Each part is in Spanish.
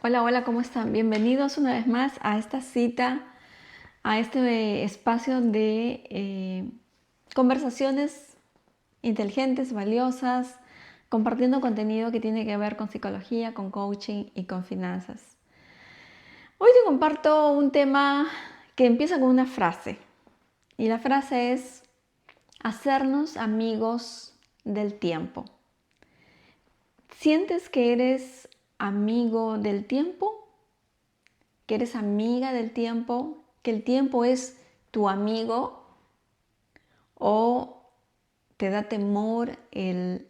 Hola, hola, ¿cómo están? Bienvenidos una vez más a esta cita, a este espacio de conversaciones inteligentes, valiosas, compartiendo contenido que tiene que ver con psicología, con coaching y con finanzas. Hoy te comparto un tema que empieza con una frase y la frase es hacernos amigos del tiempo. ¿Sientes que eres amigo del tiempo? ¿Que eres amiga del tiempo? ¿Que el tiempo es tu amigo? ¿O te da temor el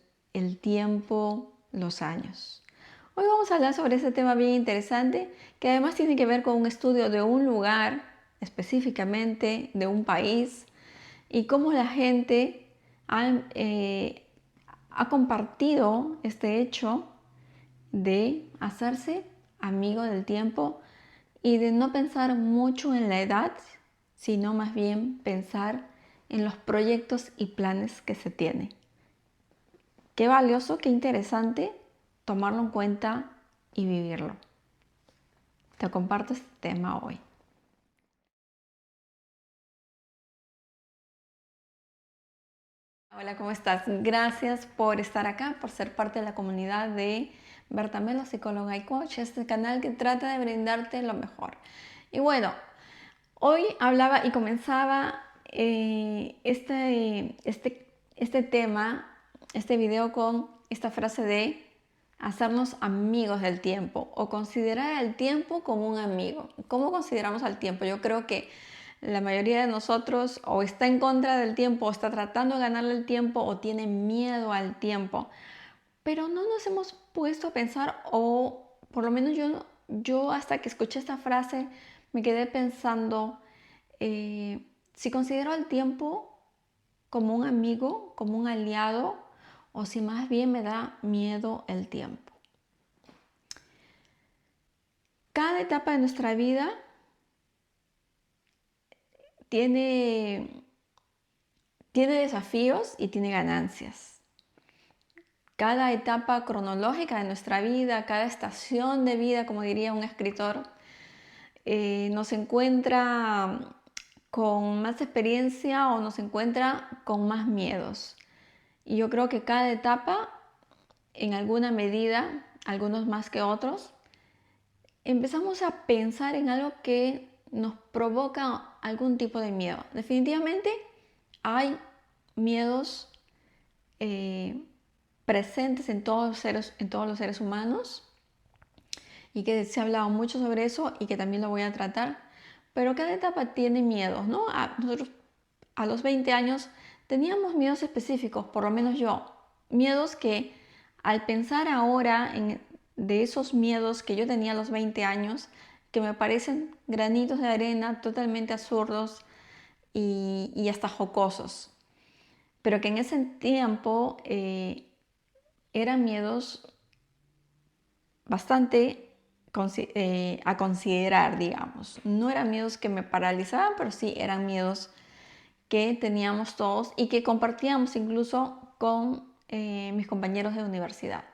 tiempo, los años? Hoy vamos a hablar sobre este tema bien interesante que además tiene que ver con un estudio de un lugar, específicamente de un país, y cómo la gente ha compartido este hecho de hacerse amigo del tiempo y de no pensar mucho en la edad, sino más bien pensar en los proyectos y planes que se tiene. Qué valioso, qué interesante tomarlo en cuenta y vivirlo. Te comparto este tema hoy. Hola, ¿cómo estás? Gracias por estar acá, por ser parte de la comunidad de Berta Melo, psicóloga y coach, este canal que trata de brindarte lo mejor. Y bueno, hoy hablaba y comenzaba este tema, este video con esta frase de hacernos amigos del tiempo o considerar el tiempo como un amigo. ¿Cómo consideramos al tiempo? Yo creo que la mayoría de nosotros o está en contra del tiempo o está tratando de ganarle el tiempo o tiene miedo al tiempo. Pero no nos hemos puesto a pensar, o por lo menos yo hasta que escuché esta frase me quedé pensando si considero al tiempo como un amigo, como un aliado, o si más bien me da miedo el tiempo. Cada etapa de nuestra vida tiene, tiene desafíos y tiene ganancias. Cada etapa cronológica de nuestra vida, cada estación de vida, como diría un escritor, nos encuentra con más experiencia o nos encuentra con más miedos. Y yo creo que cada etapa, en alguna medida, algunos más que otros, empezamos a pensar en algo que nos provoca algún tipo de miedo. Definitivamente hay miedos eh, presentes en todos los seres humanos y que se ha hablado mucho sobre eso y que también lo voy a tratar. Pero cada etapa tiene miedos, ¿no? Nosotros a los 20 años teníamos miedos específicos, por lo menos yo. Miedos que al pensar ahora de esos miedos que yo tenía a los 20 años, que me parecen granitos de arena totalmente absurdos y hasta jocosos, pero que en ese tiempo eran miedos bastante a considerar, digamos. No eran miedos que me paralizaban, pero sí eran miedos que teníamos todos y que compartíamos incluso con mis compañeros de universidad.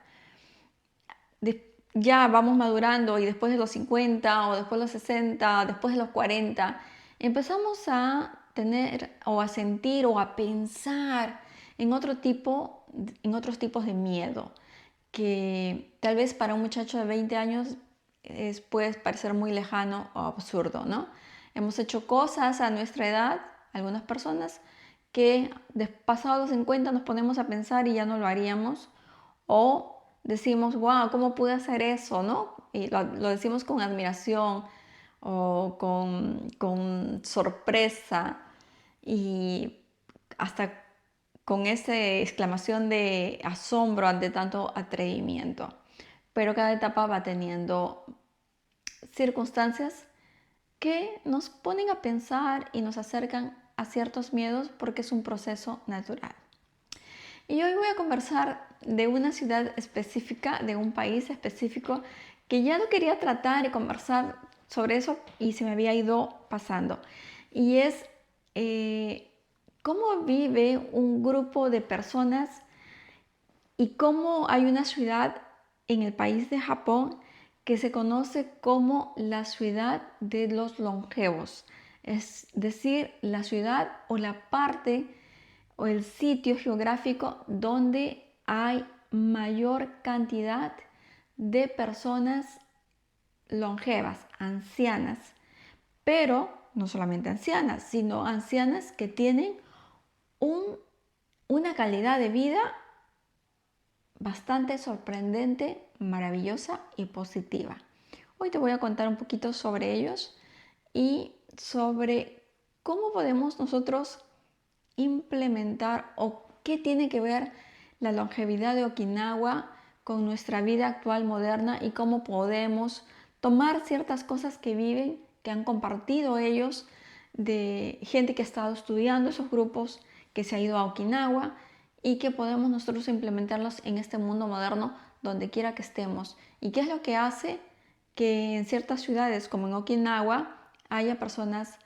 Ya vamos madurando y después de los 50 o después de los 60, después de los 40, empezamos a tener o a sentir o a pensar en otros tipos de miedo que tal vez para un muchacho de 20 años puede parecer muy lejano o absurdo, ¿no? Hemos hecho cosas a nuestra edad, algunas personas, que pasados los 50 nos ponemos a pensar y ya no lo haríamos, o decimos, wow, ¿cómo pude hacer eso? ¿No? Y lo decimos con admiración o con sorpresa y hasta con esa exclamación de asombro ante tanto atrevimiento. Pero cada etapa va teniendo circunstancias que nos ponen a pensar y nos acercan a ciertos miedos porque es un proceso natural. Y hoy voy a conversar de una ciudad específica, de un país específico, que ya lo quería tratar y conversar sobre eso y se me había ido pasando. Y es cómo vive un grupo de personas y cómo hay una ciudad en el país de Japón que se conoce como la ciudad de los longevos, es decir, la ciudad o la parte o el sitio geográfico donde hay mayor cantidad de personas longevas, ancianas, pero no solamente ancianas, sino ancianas que tienen una calidad de vida bastante sorprendente, maravillosa y positiva. Hoy te voy a contar un poquito sobre ellos y sobre cómo podemos nosotros implementar o qué tiene que ver la longevidad de Okinawa con nuestra vida actual moderna y cómo podemos tomar ciertas cosas que viven, que han compartido ellos, de gente que ha estado estudiando esos grupos, que se ha ido a Okinawa y que podemos nosotros implementarlos en este mundo moderno donde quiera que estemos. ¿Y qué es lo que hace que en ciertas ciudades como en Okinawa haya personas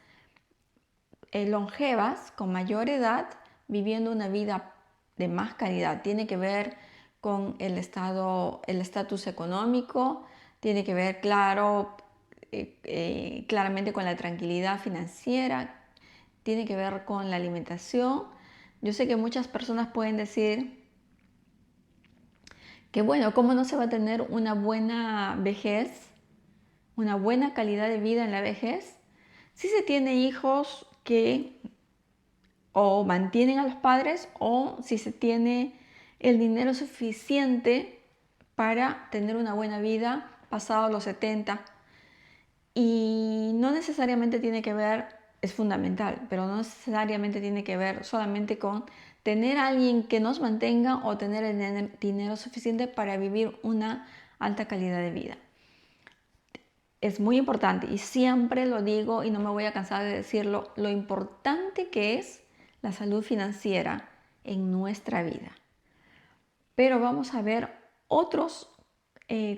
longevas con mayor edad viviendo una vida de más calidad? Tiene que ver con el estatus económico, tiene que ver, claro, claramente con la tranquilidad financiera, tiene que ver con la alimentación. Yo sé que muchas personas pueden decir que, bueno, ¿cómo no se va a tener una buena vejez, una buena calidad de vida en la vejez? Si se tiene hijos que o mantienen a los padres o si se tiene el dinero suficiente para tener una buena vida pasados los 70. Y no necesariamente tiene que ver, es fundamental, pero no necesariamente tiene que ver solamente con tener a alguien que nos mantenga o tener el dinero suficiente para vivir una alta calidad de vida. Es muy importante y siempre lo digo y no me voy a cansar de decirlo, lo importante que es la salud financiera en nuestra vida. Pero vamos a ver otros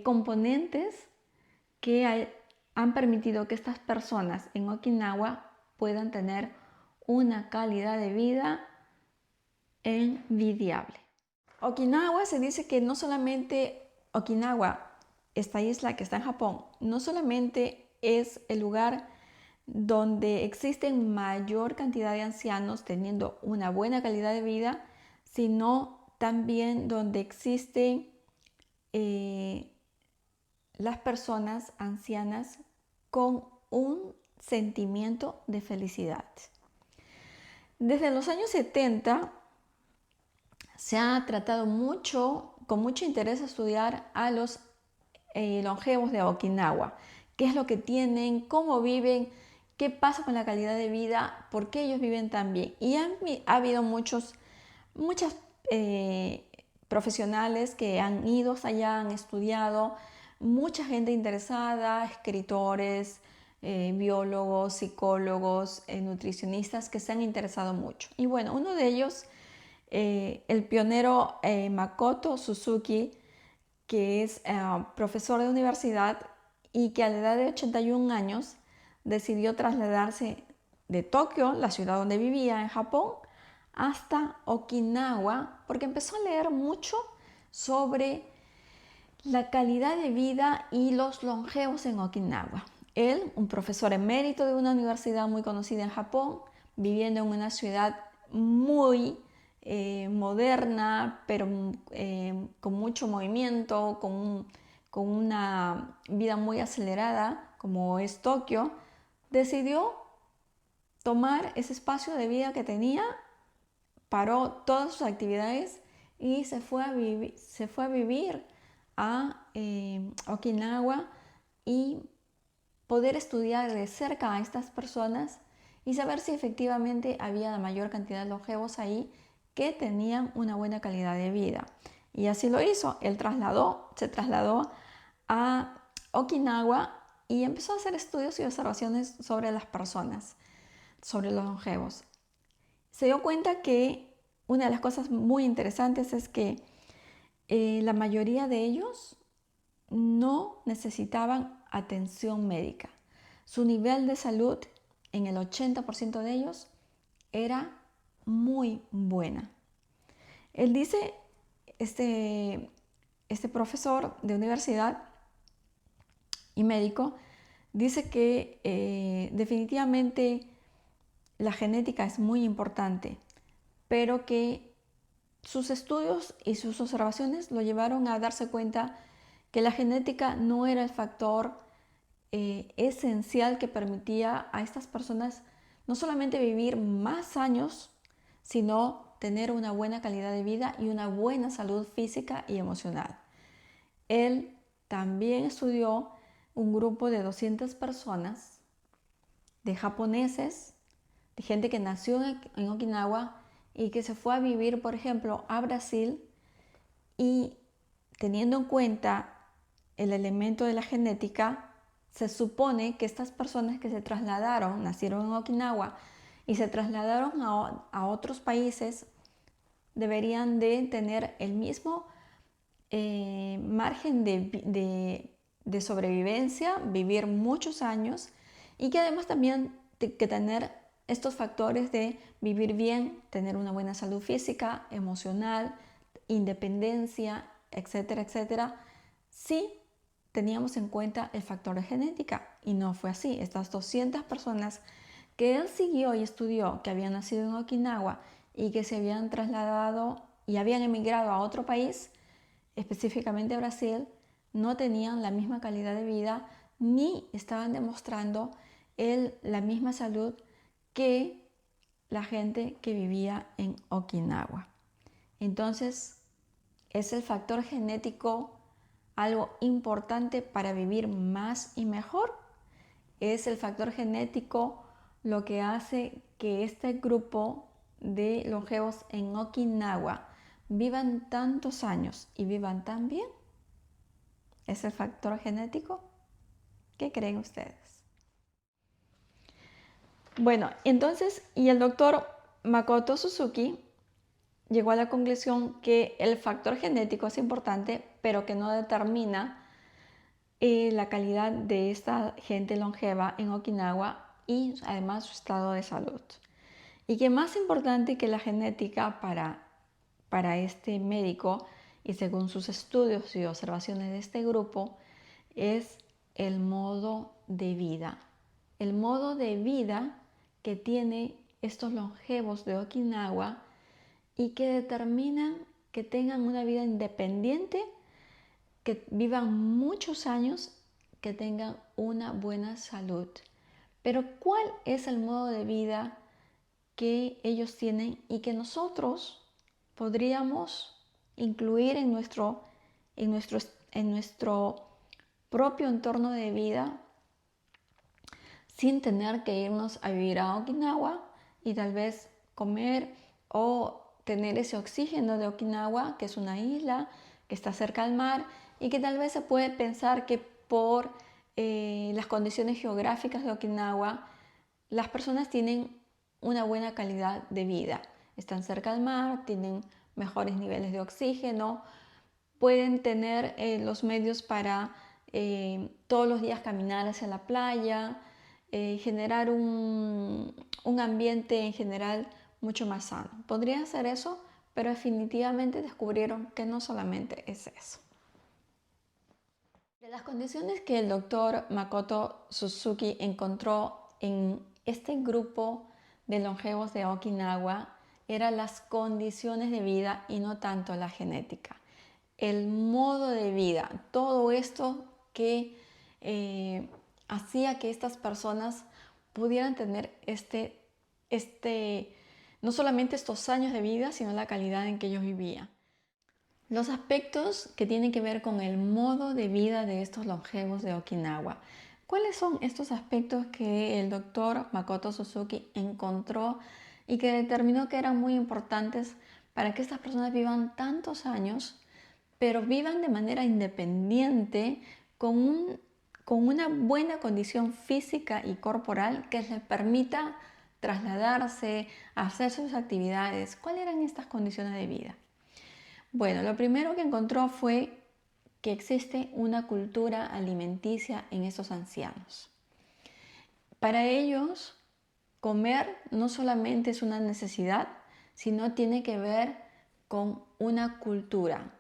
componentes que han permitido que estas personas en Okinawa puedan tener una calidad de vida envidiable. Okinawa se dice que no solamente Okinawa, esta isla que está en Japón, no solamente es el lugar donde existen mayor cantidad de ancianos teniendo una buena calidad de vida, sino también donde existen las personas ancianas con un sentimiento de felicidad. Desde los años 70 se ha tratado con mucho interés estudiar a los longevos de Okinawa. ¿Qué es lo que tienen? ¿Cómo viven? ¿Qué pasa con la calidad de vida? ¿Por qué ellos viven tan bien? Y ha habido muchas profesionales que han ido hasta allá, han estudiado, mucha gente interesada, escritores, biólogos, psicólogos, nutricionistas que se han interesado mucho. Y bueno, uno de ellos, el pionero Makoto Suzuki, que es profesor de universidad y que a la edad de 81 años decidió trasladarse de Tokio, la ciudad donde vivía en Japón, hasta Okinawa, porque empezó a leer mucho sobre la calidad de vida y los longevos en Okinawa. Él, un profesor emérito de una universidad muy conocida en Japón, viviendo en una ciudad muy moderna, pero con mucho movimiento, con una vida muy acelerada, como es Tokio, decidió tomar ese espacio de vida que tenía, paró todas sus actividades y se fue a vivir a Okinawa y poder estudiar de cerca a estas personas y saber si efectivamente había la mayor cantidad de longevos ahí que tenían una buena calidad de vida. Y así lo hizo. Él se trasladó a Okinawa y empezó a hacer estudios y observaciones sobre las personas, sobre los longevos. Se dio cuenta que una de las cosas muy interesantes es que la mayoría de ellos no necesitaban atención médica. Su nivel de salud en el 80% de ellos era muy buena. Él dice, este profesor de universidad, y médico, dice que definitivamente la genética es muy importante, pero que sus estudios y sus observaciones lo llevaron a darse cuenta que la genética no era el factor esencial que permitía a estas personas no solamente vivir más años, sino tener una buena calidad de vida y una buena salud física y emocional. Él también estudió un grupo de 200 personas, de japoneses, de gente que nació en Okinawa y que se fue a vivir, por ejemplo, a Brasil, y teniendo en cuenta el elemento de la genética, se supone que estas personas que se trasladaron, nacieron en Okinawa y se trasladaron a otros países, deberían de tener el mismo margen de sobrevivencia, vivir muchos años, y que además también que tener estos factores de vivir bien, tener una buena salud física, emocional, independencia, etcétera, etcétera, si teníamos en cuenta el factor de genética. Y no fue así. Estas 200 personas que él siguió y estudió, que habían nacido en Okinawa y que se habían trasladado y habían emigrado a otro país, específicamente Brasil, no tenían la misma calidad de vida ni estaban demostrando la misma salud que la gente que vivía en Okinawa. Entonces, ¿es el factor genético algo importante para vivir más y mejor? ¿Es el factor genético lo que hace que este grupo de longevos en Okinawa vivan tantos años y vivan tan bien? ¿Es el factor genético? ¿Qué creen ustedes? Bueno, entonces, y el doctor Makoto Suzuki llegó a la conclusión que el factor genético es importante, pero que no determina la calidad de esta gente longeva en Okinawa y además su estado de salud. Y que más importante que la genética para este médico, y según sus estudios y observaciones de este grupo, es el modo de vida. El modo de vida que tienen estos longevos de Okinawa y que determinan que tengan una vida independiente, que vivan muchos años, que tengan una buena salud. Pero ¿cuál es el modo de vida que ellos tienen y que nosotros podríamos incluir en nuestro propio entorno de vida sin tener que irnos a vivir a Okinawa y tal vez comer o tener ese oxígeno de Okinawa, que es una isla que está cerca al mar y que tal vez se puede pensar que por las condiciones geográficas de Okinawa las personas tienen una buena calidad de vida? Están cerca al mar, tienen mejores niveles de oxígeno, pueden tener los medios para todos los días caminar hacia la playa, generar un ambiente en general mucho más sano. Podrían hacer eso, pero definitivamente descubrieron que no solamente es eso. De las condiciones que el doctor Makoto Suzuki encontró en este grupo de longevos de Okinawa eran las condiciones de vida y no tanto la genética. El modo de vida, todo esto que hacía que estas personas pudieran tener no solamente estos años de vida, sino la calidad en que ellos vivían. Los aspectos que tienen que ver con el modo de vida de estos longevos de Okinawa. ¿Cuáles son estos aspectos que el doctor Makoto Suzuki encontró y que determinó que eran muy importantes para que estas personas vivan tantos años, pero vivan de manera independiente con una buena condición física y corporal que les permita trasladarse, hacer sus actividades? ¿Cuáles eran estas condiciones de vida? Bueno, lo primero que encontró fue que existe una cultura alimenticia en estos ancianos. Para ellos, comer no solamente es una necesidad, sino tiene que ver con una cultura.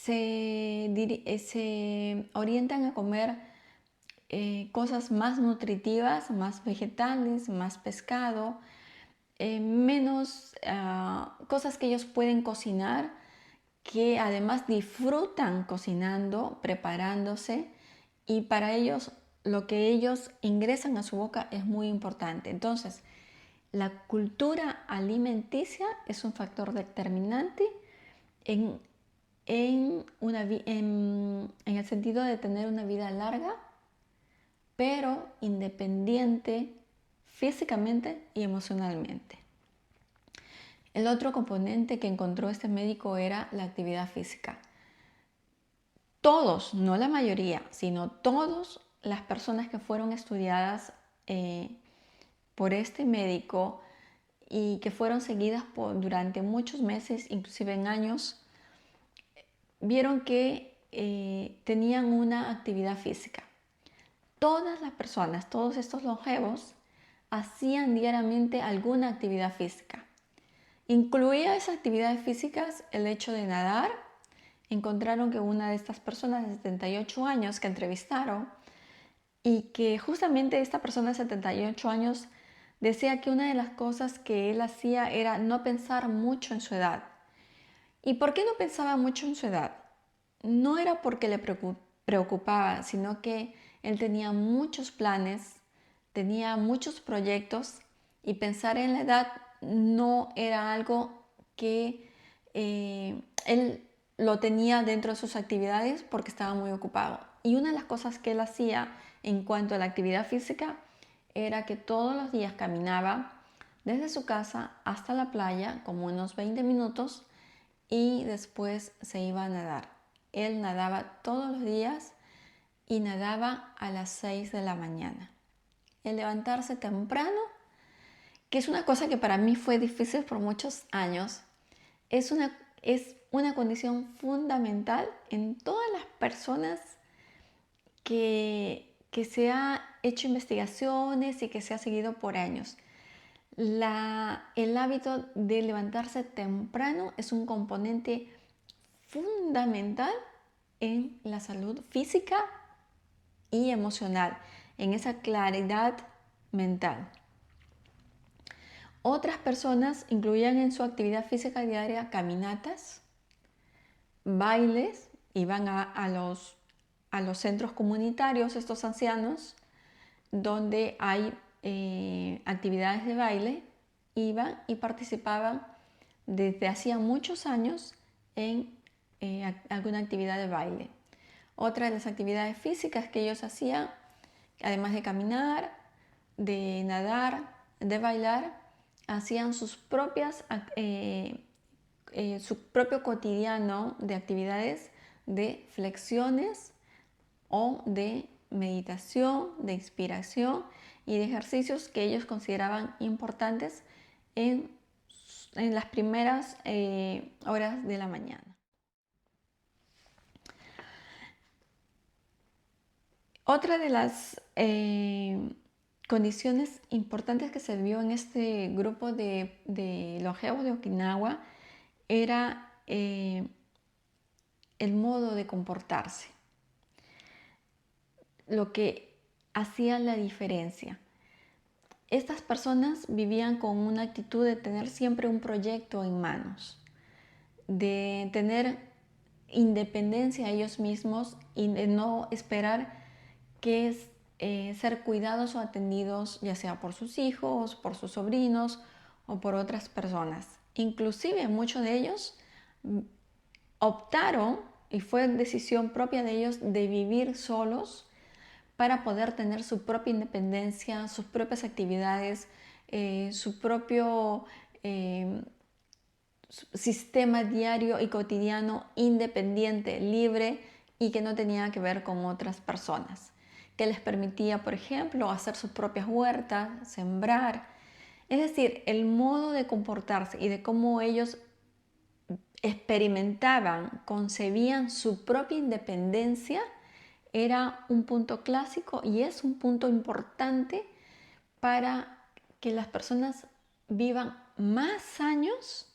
se orientan a comer cosas más nutritivas, más vegetales, más pescado, menos cosas que ellos pueden cocinar, que además disfrutan cocinando, preparándose, y para ellos lo que ellos ingresan a su boca es muy importante. Entonces, la cultura alimenticia es un factor determinante en, en el sentido de tener una vida larga, pero independiente físicamente y emocionalmente. El otro componente que encontró este médico era la actividad física. Todos, no la mayoría, sino todas las personas que fueron estudiadas por este médico y que fueron seguidas durante muchos meses, inclusive en años, vieron que tenían una actividad física. Todas las personas, todos estos longevos, hacían diariamente alguna actividad física. Incluía esas actividades físicas el hecho de nadar. Encontraron que una de estas personas de 78 años que entrevistaron, y que justamente esta persona de 78 años decía que una de las cosas que él hacía era no pensar mucho en su edad. ¿Y por qué no pensaba mucho en su edad? No era porque le preocupaba, sino que él tenía muchos planes, tenía muchos proyectos, y pensar en la edad no era algo que él lo tenía dentro de sus actividades porque estaba muy ocupado. Y una de las cosas que él hacía en cuanto a la actividad física era que todos los días caminaba desde su casa hasta la playa, como unos 20 minutos, y después se iba a nadar. Él nadaba todos los días y nadaba a las 6 de la mañana. El levantarse temprano, que es una cosa que para mí fue difícil por muchos años, es una condición fundamental en todas las personas que se ha hecho investigaciones y que se ha seguido por años. El hábito de levantarse temprano es un componente fundamental en la salud física y emocional, en esa claridad mental. Otras personas incluían en su actividad física diaria caminatas, bailes, iban a los centros comunitarios, estos ancianos, donde hay actividades de baile, iban y participaban desde hacía muchos años en alguna actividad de baile. Otra de las actividades físicas que ellos hacían, además de caminar, de nadar, de bailar, hacían su propio cotidiano de actividades de flexiones o de meditación, de inspiración y de ejercicios que ellos consideraban importantes en las primeras horas de la mañana. Otra de las condiciones importantes que se vio en este grupo de longevos de Okinawa era el modo de comportarse, lo que hacía la diferencia. Estas personas vivían con una actitud de tener siempre un proyecto en manos, de tener independencia a ellos mismos y de no esperar que es ser cuidados o atendidos, ya sea por sus hijos, por sus sobrinos o por otras personas. Inclusive muchos de ellos optaron, y fue decisión propia de ellos, de vivir solos para poder tener su propia independencia, sus propias actividades, su propio sistema diario y cotidiano independiente, libre, y que no tenía que ver con otras personas, que les permitía, por ejemplo, hacer sus propias huertas, sembrar. Es decir, el modo de comportarse y de cómo ellos experimentaban, concebían su propia independencia, era un punto clásico y es un punto importante para que las personas vivan más años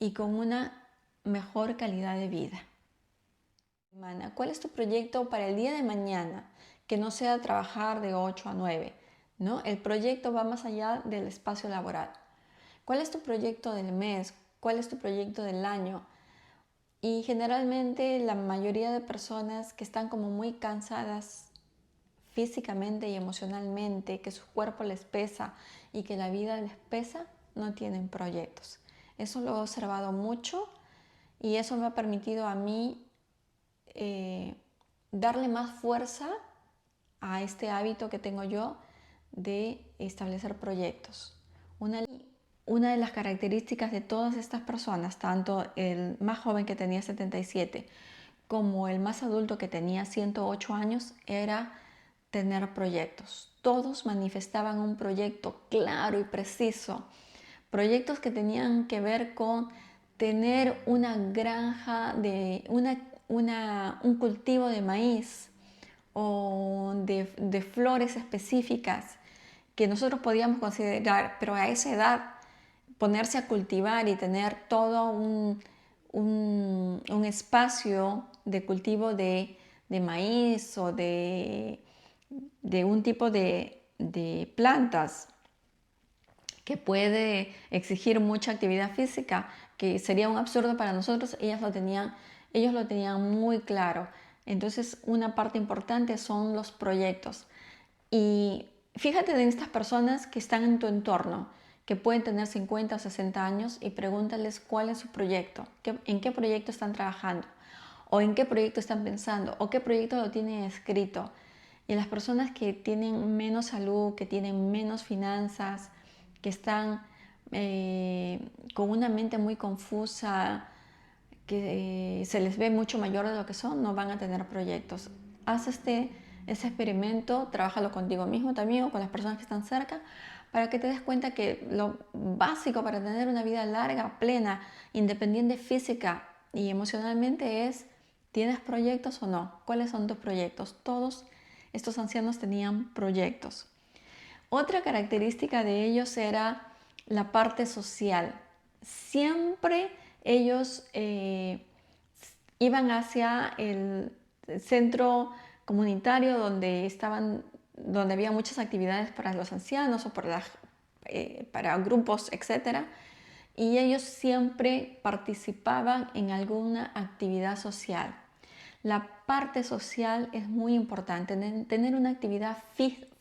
y con una mejor calidad de vida. ¿Cuál es tu proyecto para el día de mañana? Que no sea trabajar de 8 a 9, ¿no? El proyecto va más allá del espacio laboral. ¿Cuál es tu proyecto del mes? ¿Cuál es tu proyecto del año? Y generalmente la mayoría de personas que están como muy cansadas físicamente y emocionalmente, que su cuerpo les pesa y que la vida les pesa, no tienen proyectos. Eso lo he observado mucho y eso me ha permitido a mí darle más fuerza a este hábito que tengo yo de establecer proyectos. Una de las características de todas estas personas, tanto el más joven que tenía 77 como el más adulto que tenía 108 años, era tener proyectos. Todos manifestaban un proyecto claro y preciso. Proyectos que tenían que ver con tener una granja, un cultivo de maíz o de flores específicas que nosotros podíamos considerar, pero a esa edad ponerse a cultivar y tener todo un espacio de cultivo de maíz o de un tipo de plantas que puede exigir mucha actividad física, que sería un absurdo para nosotros, ellos lo tenían muy claro. Entonces, una parte importante son los proyectos. Y fíjate en estas personas que están en tu entorno, que pueden tener 50 o 60 años, y pregúntales cuál es su proyecto, en qué proyecto están trabajando, o en qué proyecto están pensando, o qué proyecto lo tienen escrito. Y las personas que tienen menos salud, que tienen menos finanzas, que están con una mente muy confusa, que se les ve mucho mayor de lo que son, no van a tener proyectos. Haz ese experimento, trabájalo contigo mismo también o con las personas que están cerca, para que te des cuenta que lo básico para tener una vida larga, plena, independiente física y emocionalmente es: ¿tienes proyectos o no? ¿Cuáles son tus proyectos? Todos estos ancianos tenían proyectos. Otra característica de ellos era la parte social. Siempre ellos iban hacia el centro comunitario donde había muchas actividades para los ancianos o para grupos, etc. Y ellos siempre participaban en alguna actividad social. La parte social es muy importante, tener una actividad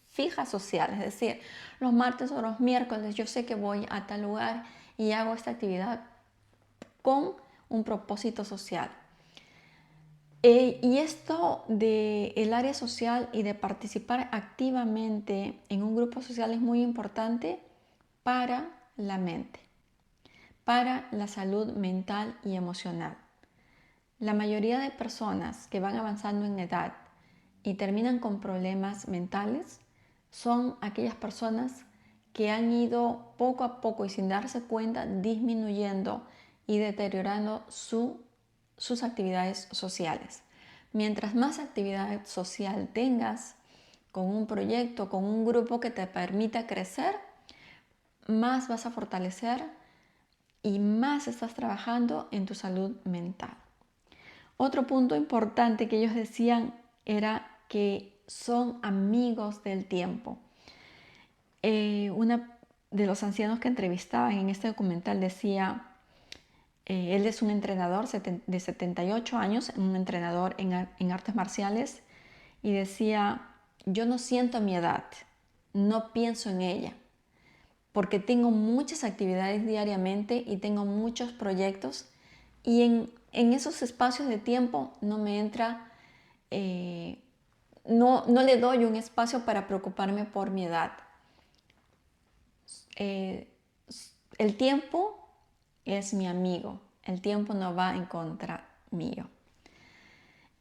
fija social, es decir, los martes o los miércoles yo sé que voy a tal lugar y hago esta actividad con un propósito social. Y esto del área social y de participar activamente en un grupo social es muy importante para la mente, para la salud mental y emocional. La mayoría de personas que van avanzando en edad y terminan con problemas mentales son aquellas personas que han ido poco a poco y sin darse cuenta disminuyendo y deteriorando sus actividades sociales. Mientras más actividad social tengas con un proyecto, con un grupo que te permita crecer, más vas a fortalecer y más estás trabajando en tu salud mental. Otro punto importante que ellos decían era que son amigos del tiempo. Una de los ancianos que entrevistaban en este documental decía, él es un entrenador de 78 años, un entrenador en artes marciales, y decía: yo no siento mi edad, no pienso en ella, porque tengo muchas actividades diariamente y tengo muchos proyectos, y en esos espacios de tiempo no me entra, no le doy un espacio para preocuparme por mi edad. Eh, el tiempo es mi amigo, el tiempo no va en contra mío.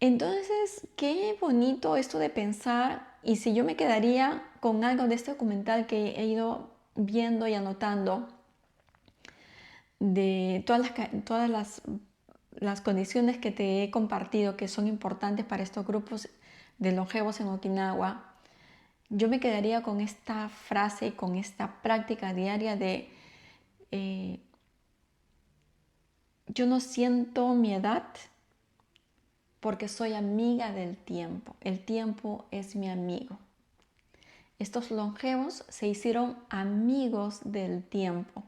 Entonces, qué bonito esto de pensar, y si yo me quedaría con algo de este documental que he ido viendo y anotando, de todas las condiciones que te he compartido que son importantes para estos grupos de longevos en Okinawa, yo me quedaría con esta frase y con esta práctica diaria de yo no siento mi edad, porque soy amiga del tiempo. El tiempo es mi amigo. Estos longevos se hicieron amigos del tiempo.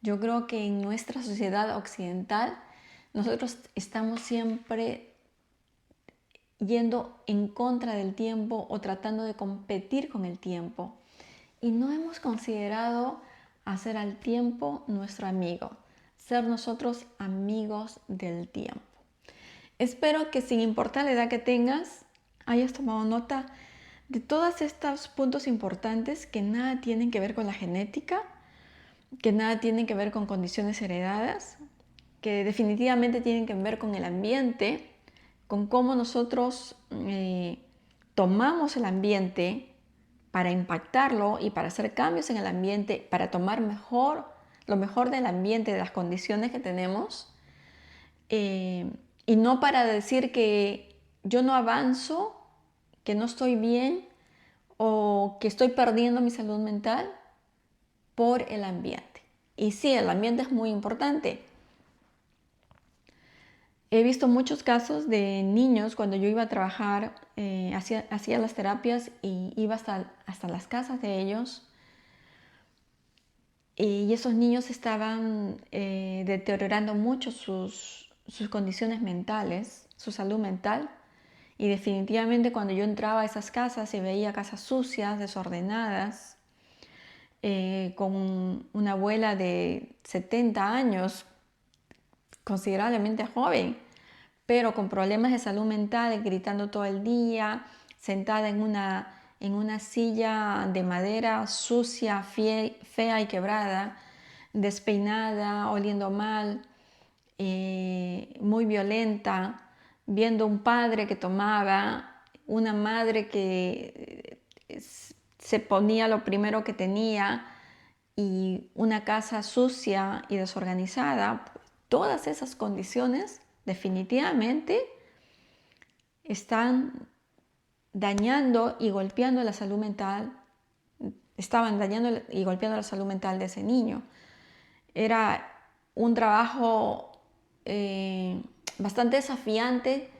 Yo creo que en nuestra sociedad occidental nosotros estamos siempre yendo en contra del tiempo o tratando de competir con el tiempo. Y no hemos considerado hacer al tiempo nuestro amigo, ser nosotros amigos del tiempo. Espero que sin importar la edad que tengas, hayas tomado nota de todos estos puntos importantes que nada tienen que ver con la genética, que nada tienen que ver con condiciones heredadas, que definitivamente tienen que ver con el ambiente, con cómo nosotros tomamos el ambiente para impactarlo y para hacer cambios en el ambiente, para tomar lo mejor del ambiente, de las condiciones que tenemos, y no para decir que yo no avanzo, que no estoy bien o que estoy perdiendo mi salud mental por el ambiente. Y sí, el ambiente es muy importante. He visto muchos casos de niños cuando yo iba a trabajar, hacía las terapias y iba hasta las casas de ellos. Y esos niños estaban deteriorando mucho sus condiciones mentales, su salud mental. Y definitivamente cuando yo entraba a esas casas y veía casas sucias, desordenadas, con una abuela de 70 años, considerablemente joven, pero con problemas de salud mental, gritando todo el día, sentada en una silla de madera sucia, fea y quebrada, despeinada, oliendo mal, muy violenta, viendo un padre que tomaba, una madre que se ponía lo primero que tenía y una casa sucia y desorganizada. Todas esas condiciones definitivamente están dañando y golpeando la salud mental, estaban dañando y golpeando la salud mental de ese niño. Era un trabajo bastante desafiante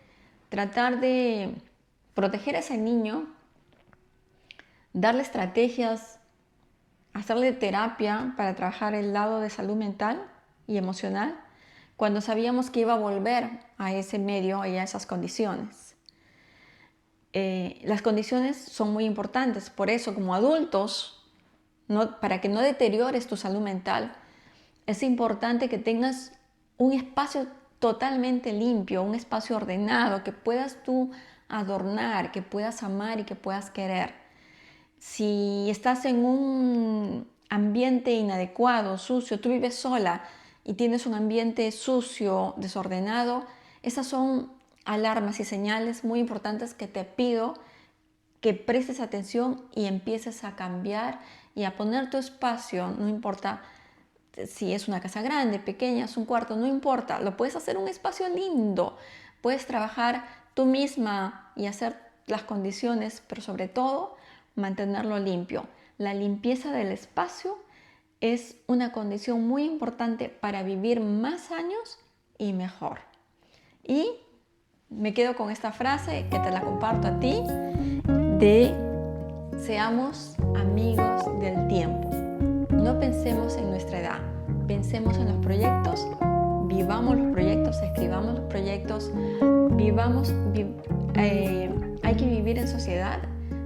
tratar de proteger a ese niño, darle estrategias, hacerle terapia para trabajar el lado de salud mental y emocional, cuando sabíamos que iba a volver a ese medio y a esas condiciones. Las condiciones son muy importantes, por eso como adultos, para que no deteriores tu salud mental, es importante que tengas un espacio totalmente limpio, un espacio ordenado, que puedas tú adornar, que puedas amar y que puedas querer. Si estás en un ambiente inadecuado, sucio, tú vives sola y tienes un ambiente sucio, desordenado, esas son alarmas y señales muy importantes que te pido que prestes atención y empieces a cambiar y a poner tu espacio, no importa si es una casa grande, pequeña, es un cuarto, no importa, lo puedes hacer un espacio lindo, puedes trabajar tú misma y hacer las condiciones, pero sobre todo mantenerlo limpio. La limpieza del espacio es una condición muy importante para vivir más años y mejor. Y me quedo con esta frase que te la comparto a ti, de seamos amigos del tiempo. No pensemos en nuestra edad, pensemos en los proyectos, vivamos los proyectos, escribamos los proyectos, hay que vivir en sociedad,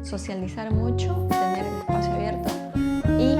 socializar mucho, tener el espacio abierto y